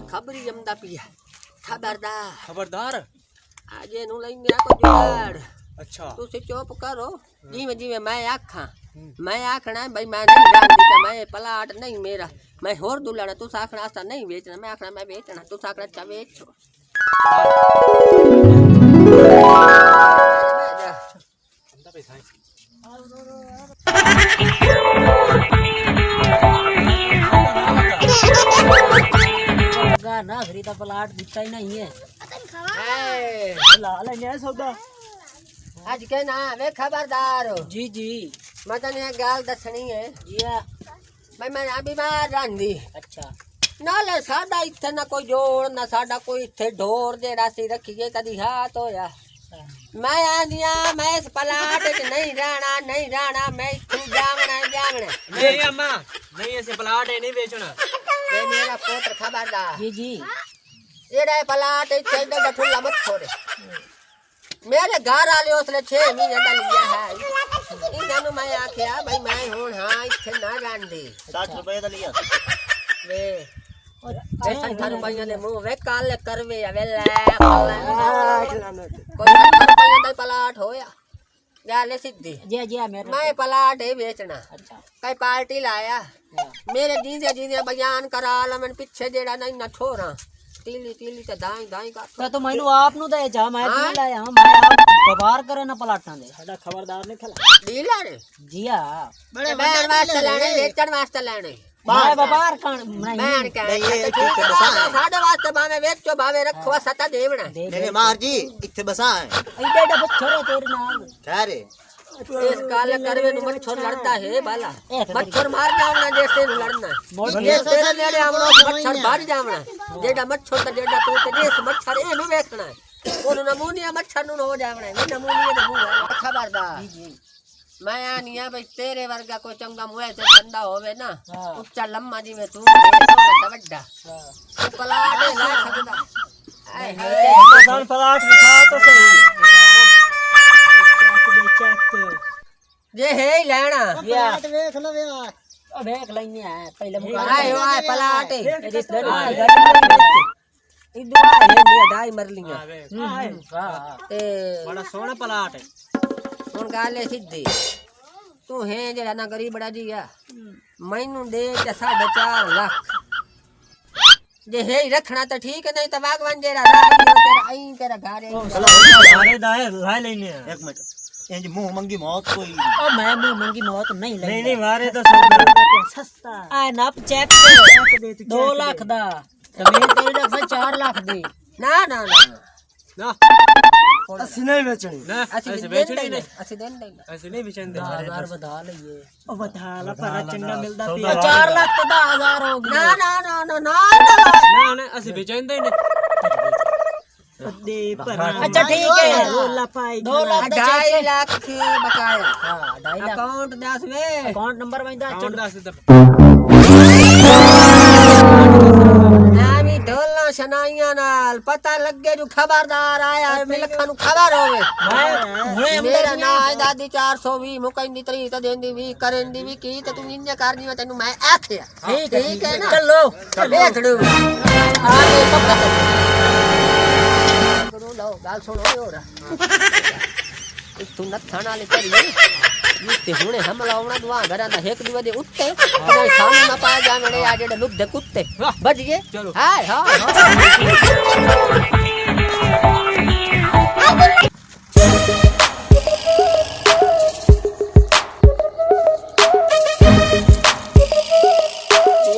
खबरी जमदा पिया खबरदार खबरदार आजे नु लईने आको जुगाड़। अच्छा तुसी चुप करो जिवें जिवें मैं आखा मैं आखना भाई मैं नहीं जानती मैं प्लाट नहीं मेरा मैं होर दुलाना तुस आखना आस्ता नहीं बेचना मैं आखना मैं बेचना तुस आखना चा बेचो ना खरीदा प्लाट दिखता ही नहीं है ला लेने सौदा आज के ना वे खबरदार हो जी जी मैं तने एक गाल दसनी है जी हाँ भाई मैं बीमार रहंदी अच्छा नाले साडा इत्थे ना कोई जोड़ ना साडा कोई इत्थे ढोर जेड़ा सी रखिए कदी हाथ होया मैं आंदिया मैं इस प्लाट च नहीं रहना मैं इत्थू जावना नहीं अम्मा नहीं ऐसे प्लाट है नहीं बेचना ये मेरा पुत्र खबरदार जी जी एड़ा प्लाट इत्थे डा ठुल्ला मत छोड़े मेरे घर वाले उसने 6 महीने का लिया है इन्होंने मैं आख्या भाई मैं हुण हां इत्थे ना रहंदी 60 रुपए का लिया वे और 60 रुपए ने मुंह वे काले करवे वेले कोई 60 रुपए का प्लाट होया गाले सीधी जी जी मेरे मैं प्लाट है बेचना अच्छा कई पार्टी लाया मेरे जीजे बयान करा ला मैं पीछे जेड़ा नहीं ना छोरा तीली तो दाई का तो मैनू आप नु दे जा मैं नहीं लाया मैं आप व्यापार करे ना प्लाटां दे साडा खबरदार ने खला डीलर जी हां बड़े बैन वास्ते लेने बेचण वास्ते लेने मैं व्यापार कर बैन के साडे वास्ते भावे बेचो भावे रखो सता देवना नहीं मार जी इत्थे बसा है एडे एडे बच्चों तेरे नाल खैर इस काले करवे नु मच्छर लड़ता है बाला मच्छर मार जावना जैसे नु लड़ना तेरे नेड़े आवनो मच्छर भाग जावना जेड़ा मच्छर ता जेड़ा तू ते देस मच्छर ए नु देखना ओनु नमूनिया मच्छर नु हो जावना वे नमूनिया दे मुंह खबरदार मैं आनिया भाई तेरे वर्गा कोई चंगा मुए ते बंदा होवे ना उच्चा लम्मा जी में तू बड्डा तू प्लाट ला सकदा आए मकान प्लाट दिखा तो सही जे है ही लेना प्लाट देख लो यार अब देख लेने है पहले मकान आए प्लाट रिश्तेदार इधर है ये ढाई मरलियां ते बड़ा सोहना प्लाट है हुन गाले सीधी तू है जेड़ा ना गरीब बड़ा जी आ मैनू दे ते 4.5 लाख जे है ही रखना तो ठीक है नहीं तो बागवान जेड़ा तेरा आई तेरा घर है सारे दाए ला लेने एक मिनट इंज मुंह मंगी मौत कोई ओ मैं मुंह मंगी मौत नहीं ले नहीं मारे तो सस्ता आ नप चेक 2 लाख दा जमीन तेरी रख 4 लाख दे ना ना ना ना ਅਸੀਂ नहीं बेचनी ना ਅਸੀਂ ऐसे बेचनी नहीं ਅਸੀਂ देन नहीं ऐसे नहीं बेचने दे हजार बता लइए ओ बता ला पर चंगा मिलदा पिया 4 लाख तो 10,000 हो गया ना ना ना ना ना ऐसे बेचने नहीं दे पर अच्छा ठीक है 2 लाख पाई 2 लाख 2.5 लाख बकाया हां 2.5 लाख अकाउंट दस वे अकाउंट नंबर वंदा अकाउंट दस नामी ढोलना शनाइयां नाल पता लगे जो खबरदार आया मिलखा नु खबर होवे मेरा ना है दादी 420 मुकंदी तरी त देंदी भी करंदी भी की ते तू निन्ने करनी मैं तेनु मैं आखिया ठीक है ना चलो देख लू आ ले पक्का करो लो गाल सुनो ओरा तू न थाना ले करी ते हुणे हमला आवना दुआ घरा दा एक दिवा दे उत्ते ते सामने ना पा जावणे आ जेडे लुद्दे कुत्ते बच गए चलो हाय हां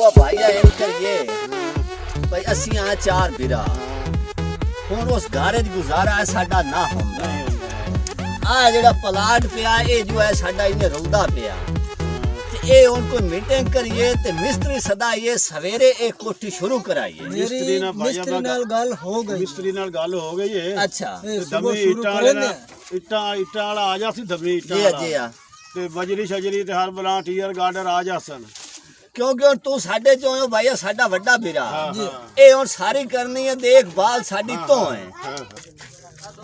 वो भाई एम करिए भाई ਅਸੀਂ ਆ ਚਾਰ ਵੀਰਾ ਹੁਣ ਉਸ ਘਾਰੇ ਦੀ ਗੁਜ਼ਾਰਾ ਹੈ ਸਾਡਾ ਨਾ ਹੁੰਦਾ ਆ ਜਿਹੜਾ ਪਲਾਟ ਪਿਆ ਇਹ ਜੋ ਹੈ ਸਾਡਾ ਇਹਨੇ ਰੌਂਦਾ ਪਿਆ ਤੇ ਇਹ ਹੁਣ ਕੋਈ ਮੀਟਿੰਗ ਕਰੀਏ ਤੇ ਮਿਸਤਰੀ ਸਦਾਈਏ ਸਵੇਰੇ ਇਹ ਕੋਠੀ ਸ਼ੁਰੂ ਕਰਾਈਏ ਮਿਸਤਰੀ ਨਾਲ ਗੱਲ ਹੋ ਗਈ ਏ ਅੱਛਾ ਦਮੀ ਇੱਟਾਂ ਵਾਲਾ ਆ ਜਾ ਸੀ ਦਮੀ ਇੱਟਾਂ ਜੀ ਵਾਲਾ ਜੀ ਆ ਤੇ ਬਜਰੀ ਸ਼ਜਰੀ ਤੇ ਹਰ ਬਲਾ ਟੀਅਰ ਗਾਰਡਰ ਆ ਜਾਸਨ ਕਿਉਂਕਿ ਹੁਣ ਤੂੰ ਸਾਡੇ ਚੋਂ ਹੋ ਭਾਈ ਸਾਡਾ ਵੱਡਾ ਵੀਰਾ ਇਹ ਹੁਣ ਸਾਰੀ ਕਰਨੀ ਹੈ ਦੇਖਭਾਲ ਸਾਡੀ ਤੋਂ ਹੈ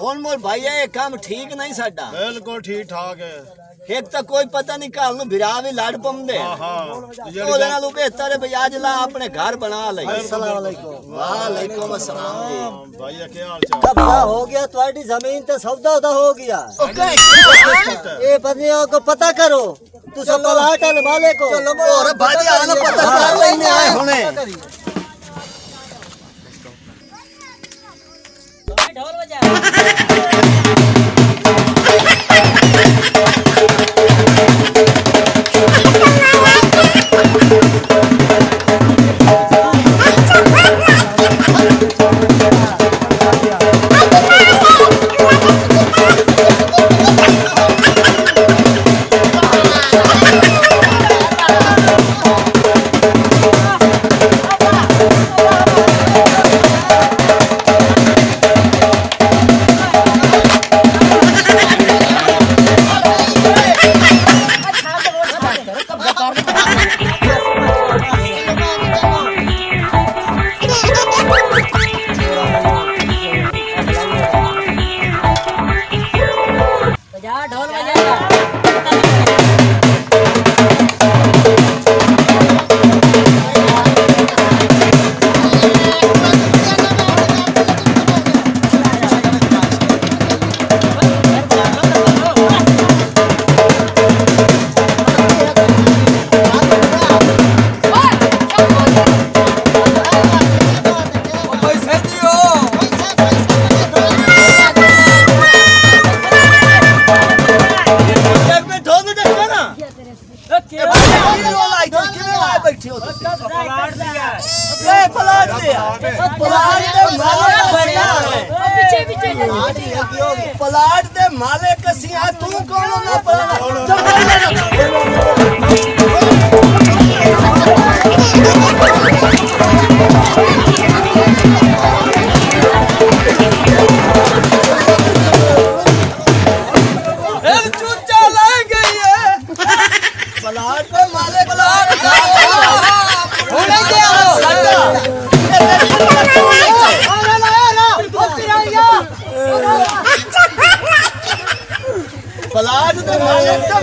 ਹੁਣ ਮੋਰ ਭਾਈ ਇਹ ਕੰਮ ਠੀਕ ਨਹੀਂ ਸਾਡਾ ਬਿਲਕੁਲ ਠੀਕ ਠਾਕ ਹੈ ਇੱਕ ਤਾਂ ਕੋਈ ਪਤਾ ਨਹੀਂ ਕੱਲ ਨੂੰ ਵੀਰਾ ਵੀ ਲੜ ਪੰਦੇ ਉਹਦੇ ਨਾਲ ਬਿਹਤਰ ਹੈ ਭਈ ਅੱਜ ਲਾ ਆਪਣੇ ਘਰ ਬਣਾ ਲਈ अस्सलाम वालेकुम ਵਾਲੇਕੁਮ ਅਸਲਾਮ ਜੀ भाई क्या हाल चाल कब्जा हो गया तुम्हारी जमीन तो सौदा उदा हो गया ये बंदियों को पता करो तू सब प्लाट है माले को और भाजी आना पता कर लेने आए हुने ढोल बजा बजा ढोल बजा पलाट दे माले कसिया तू कौन ना चूचा ले गई है पलाट दे माले पलाट होने क्या पलाट दे माले तो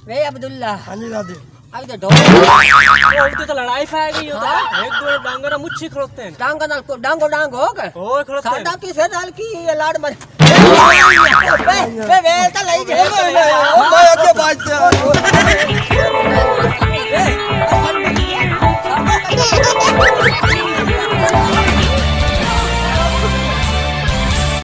वे अब्दुल्ला हाँ जी दादी अभी तो ढोल तो लड़ाई पाई गई होता एक दो डांगर मुच्छी खड़ोते हैं डांगो नाल को डांगो डांग हो गए ओए खड़ोते हैं साडा किसे नाल की ये लाड़ मर वे वे तो लई जे मैं आगे बाजते